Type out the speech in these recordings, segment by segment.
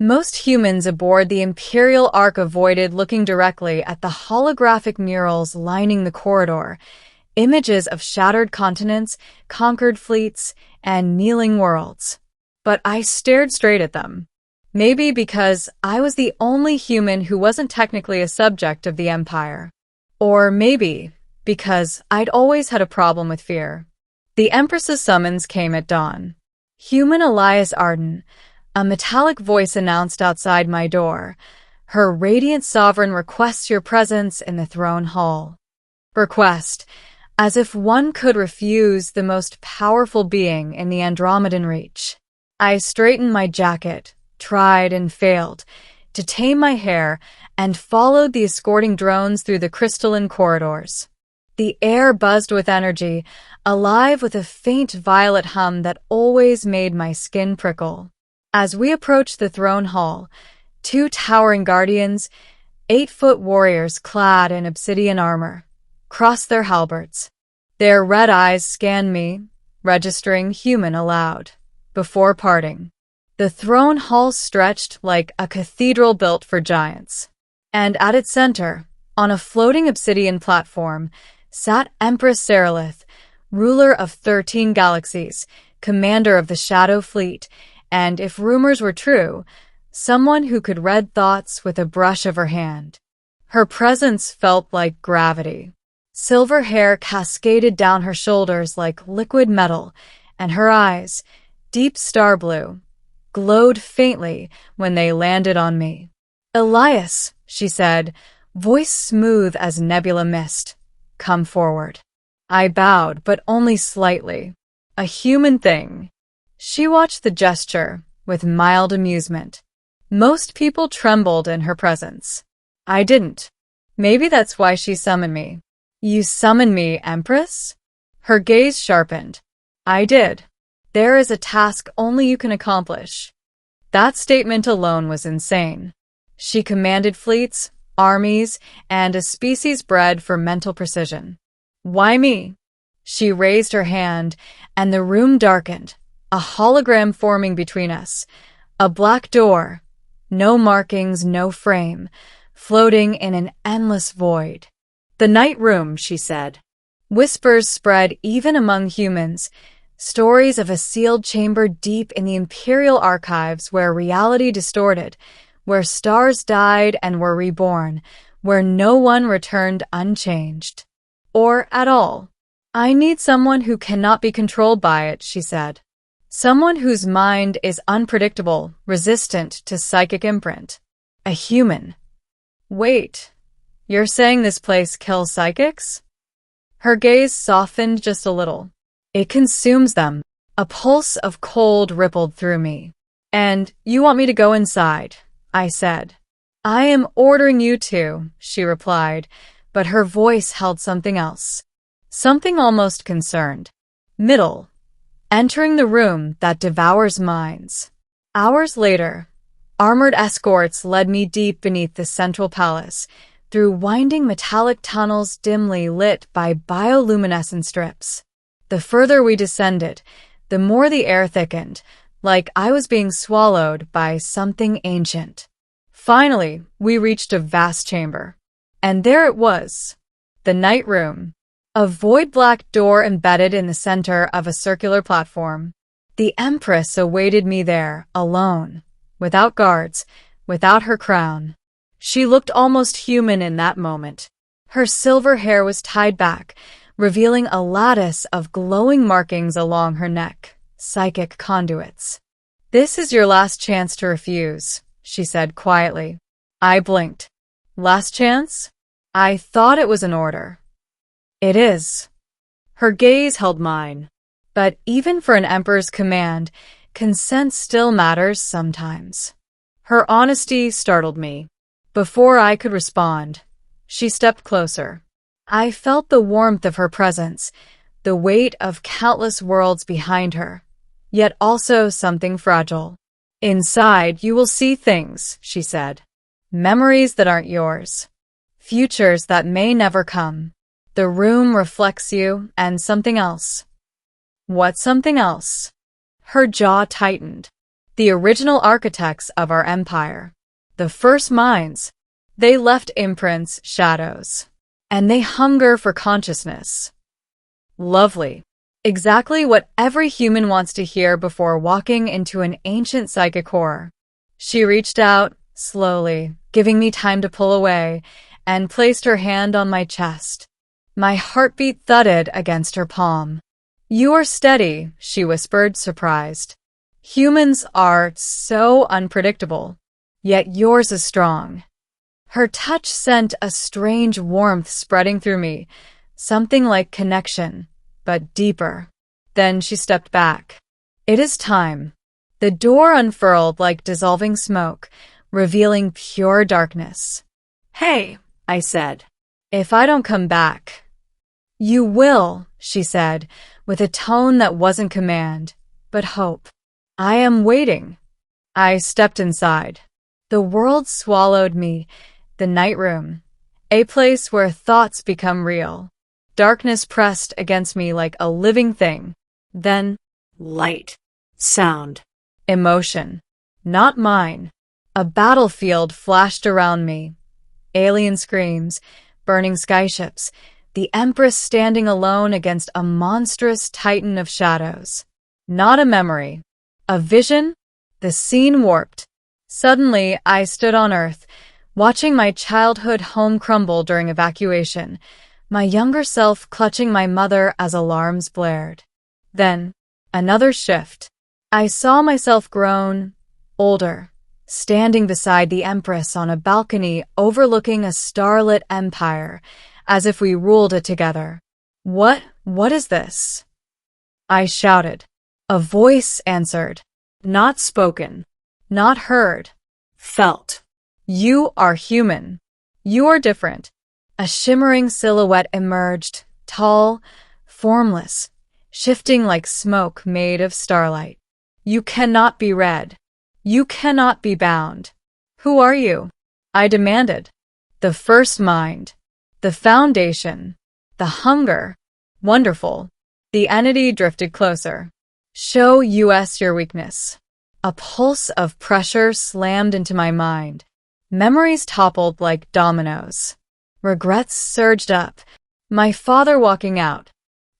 Most humans aboard the Imperial Ark avoided looking directly at the holographic murals lining the corridor, images of shattered continents, conquered fleets, and kneeling worlds. But I stared straight at them. Maybe because I was the only human who wasn't technically a subject of the Empire. Or maybe because I'd always had a problem with fear. The Empress's summons came at dawn. Human Elias Arden, a metallic voice announced outside my door. Her radiant sovereign requests your presence in the throne hall. Request, as if one could refuse the most powerful being in the Andromedan reach. I straightened my jacket, tried and failed, to tame my hair, and followed the escorting drones through the crystalline corridors. The air buzzed with energy, alive with a faint violet hum that always made my skin prickle. As we approached the throne hall, 2 towering guardians, 8-foot warriors clad in obsidian armor, crossed their halberds. Their red eyes scanned me, registering human aloud. Before parting, the throne hall stretched like a cathedral built for giants. And at its center, on a floating obsidian platform, sat Empress Seralith, ruler of 13 galaxies, commander of the Shadow Fleet, and, if rumors were true, someone who could read thoughts with a brush of her hand. Her presence felt like gravity. Silver hair cascaded down her shoulders like liquid metal, and her eyes, deep star blue, glowed faintly when they landed on me. "Elias," she said, voice smooth as nebula mist, "come forward." I bowed, but only slightly. A human thing. She watched the gesture with mild amusement. Most people trembled in her presence. I didn't. Maybe that's why she summoned me. "You summoned me, Empress?" Her gaze sharpened. I did. There is a task only you can accomplish. That statement alone was insane. She commanded fleets, armies, and a species bred for mental precision. Why me? She raised her hand, and the room darkened, a hologram forming between us. A black door, no markings, no frame, floating in an endless void. "The night room," she said. Whispers spread even among humans, stories of a sealed chamber deep in the Imperial archives where reality distorted, where stars died and were reborn, where no one returned unchanged. Or at all. "I need someone who cannot be controlled by it," she said. "Someone whose mind is unpredictable, resistant to psychic imprint. A human." "Wait, you're saying this place kills psychics?" Her gaze softened just a little. "It consumes them." A pulse of cold rippled through me. "And you want me to go inside?" I said. "I am ordering you to," she replied, but her voice held something else. Something almost concerned. "Middle. Entering the room that devours minds." Hours later, armored escorts led me deep beneath the central palace, through winding metallic tunnels dimly lit by bioluminescent strips. The further we descended, the more the air thickened, like I was being swallowed by something ancient. Finally, we reached a vast chamber. And there it was, the night room. A void black door embedded in the center of a circular platform. The Empress awaited me there, alone, without guards, without her crown. She looked almost human in that moment. Her silver hair was tied back, revealing a lattice of glowing markings along her neck, psychic conduits. "This is your last chance to refuse," she said quietly. I blinked. "Last chance?" I thought it was an order. "It is." Her gaze held mine. But even for an emperor's command, consent still matters sometimes. Her honesty startled me. Before I could respond, she stepped closer. I felt the warmth of her presence, the weight of countless worlds behind her, yet also something fragile. "Inside, you will see things," she said. "Memories that aren't yours. Futures that may never come. The room reflects you and something else." "What's something else?" Her jaw tightened. the original architects of our empire, the first minds. They left imprints, shadows, and they hunger for consciousness. Lovely. Exactly what every human wants to hear before walking into an ancient psychic horror. She reached out, slowly, giving me time to pull away, and placed her hand on my chest. My heartbeat thudded against her palm. "You are steady," she whispered, surprised. "Humans are so unpredictable, yet yours is strong." Her touch sent a strange warmth spreading through me, something like connection, but deeper. Then she stepped back. "It is time." The door unfurled like dissolving smoke, revealing pure darkness. "Hey," I said. "If I don't come back." "You will," she said, with a tone that wasn't command, but hope. "I am waiting." I stepped inside. The world swallowed me, the night room, a place where thoughts become real. Darkness pressed against me like a living thing. Then, light, sound, emotion. Not mine. A battlefield flashed around me. Alien screams, burning skyships, the Empress standing alone against a monstrous titan of shadows. Not a memory. A vision? The scene warped. Suddenly, I stood on Earth, watching my childhood home crumble during evacuation, my younger self clutching my mother as alarms blared. Then, another shift. I saw myself grown, older, standing beside the Empress on a balcony overlooking a starlit empire, as if we ruled it together. What is this?" I shouted. A voice answered. Not spoken. Not heard. Felt. "You are human. You are different." A shimmering silhouette emerged, tall, formless, shifting like smoke made of starlight. "You cannot be read. You cannot be bound." "Who are you?" I demanded. "The first mind. The foundation. The hunger." "Wonderful." The entity drifted closer. "Show us your weakness." A pulse of pressure slammed into my mind. Memories toppled like dominoes. Regrets surged up. My father walking out.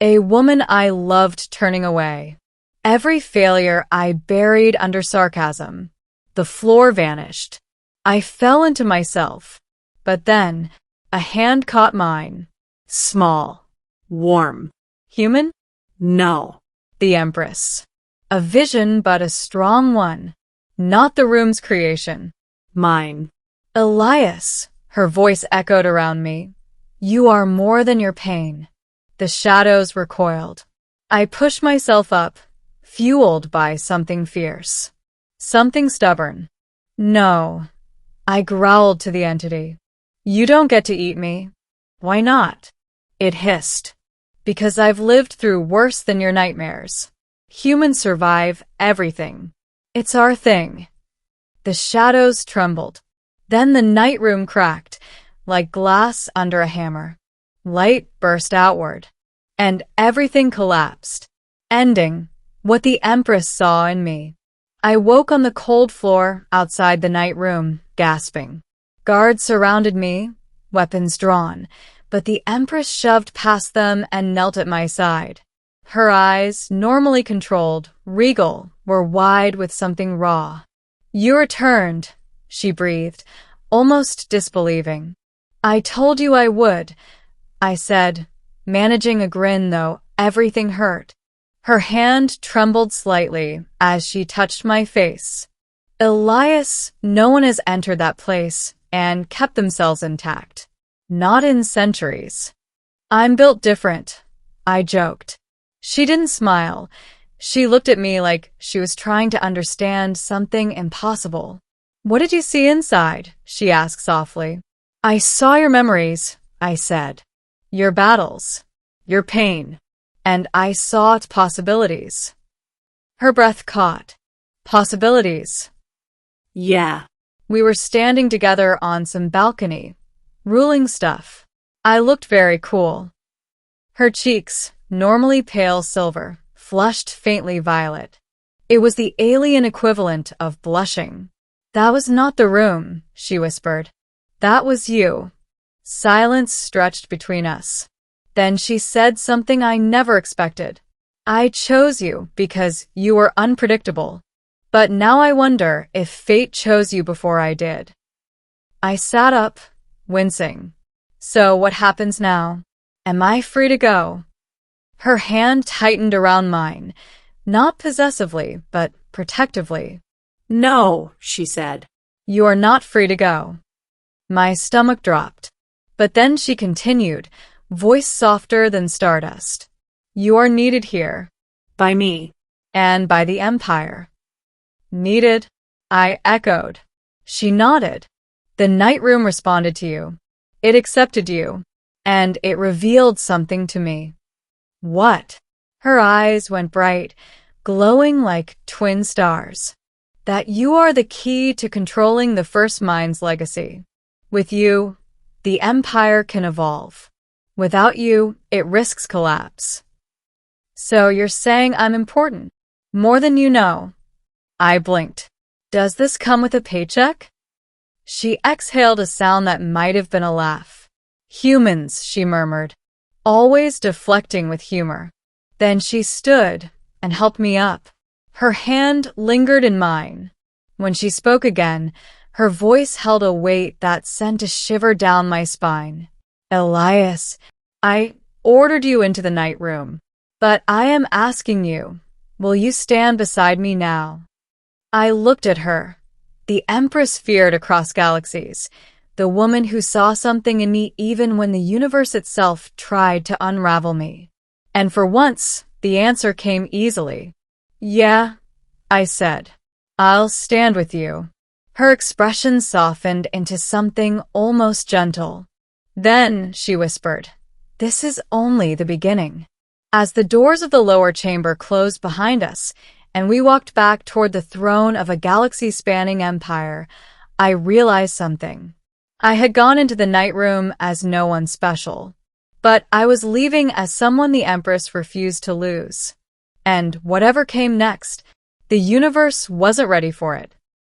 A woman I loved turning away. Every failure I buried under sarcasm. The floor vanished. I fell into myself. But then, a hand caught mine. Small. Warm. Human? No. The Empress. A vision, but a strong one. Not the room's creation. Mine. "Elias," her voice echoed around me. "You are more than your pain." The shadows recoiled. I pushed myself up, fueled by something fierce. Something stubborn. "No." I growled to the entity. "You don't get to eat me." "Why not?" It hissed. "Because I've lived through worse than your nightmares. Humans survive everything. It's our thing." The shadows trembled. Then the night room cracked, like glass under a hammer. Light burst outward, and everything collapsed, ending what the Empress saw in me. I woke on the cold floor outside the night room, gasping. Guards surrounded me, weapons drawn, but the Empress shoved past them and knelt at my side. Her eyes, normally controlled, regal, were wide with something raw. "You returned," she breathed, almost disbelieving. "I told you I would," I said, managing a grin though everything hurt. Her hand trembled slightly as she touched my face. "Elias, no one has entered that place and kept themselves intact. Not in centuries." "I'm built different," I joked. She didn't smile. She looked at me like she was trying to understand something impossible. "What did you see inside?" she asked softly. "I saw your memories," I said. "Your battles. Your pain. And I sought possibilities." Her breath caught. Possibilities. Yeah. We were standing together on some balcony, ruling stuff. I looked very cool. Her cheeks, normally pale silver, flushed faintly violet. It was the alien equivalent of blushing. "That was not the room," she whispered. "That was you." Silence stretched between us. Then she said something I never expected. "I chose you because you were unpredictable. But now I wonder if fate chose you before I did." I sat up, wincing. "So what happens now? Am I free to go?" Her hand tightened around mine, not possessively, but protectively. "No," she said. "You are not free to go." My stomach dropped. But then she continued, voice softer than stardust. "You are needed here." "By me." "And by the Empire." "Needed?" I echoed. She nodded. "The night room responded to you. It accepted you. And it revealed something to me." "What?" Her eyes went bright, glowing like twin stars. "That you are the key to controlling the First Mind's legacy. With you, the Empire can evolve. Without you, it risks collapse." "So you're saying I'm important? More than you know." I blinked. "Does this come with a paycheck?" She exhaled a sound that might have been a laugh. "Humans," she murmured, always deflecting with humor. Then she stood and helped me up. Her hand lingered in mine. When she spoke again, her voice held a weight that sent a shiver down my spine. "Elias, I ordered you into the night room, but I am asking you, will you stand beside me now?" I looked at her. The Empress feared across galaxies, the woman who saw something in me even when the universe itself tried to unravel me. And for once, the answer came easily. "Yeah," I said. "I'll stand with you." Her expression softened into something almost gentle. "Then," she whispered, "this is only the beginning." As the doors of the lower chamber closed behind us, and we walked back toward the throne of a galaxy-spanning empire, I realized something. I had gone into the night room as no one special, but I was leaving as someone the Empress refused to lose. And whatever came next, the universe wasn't ready for it.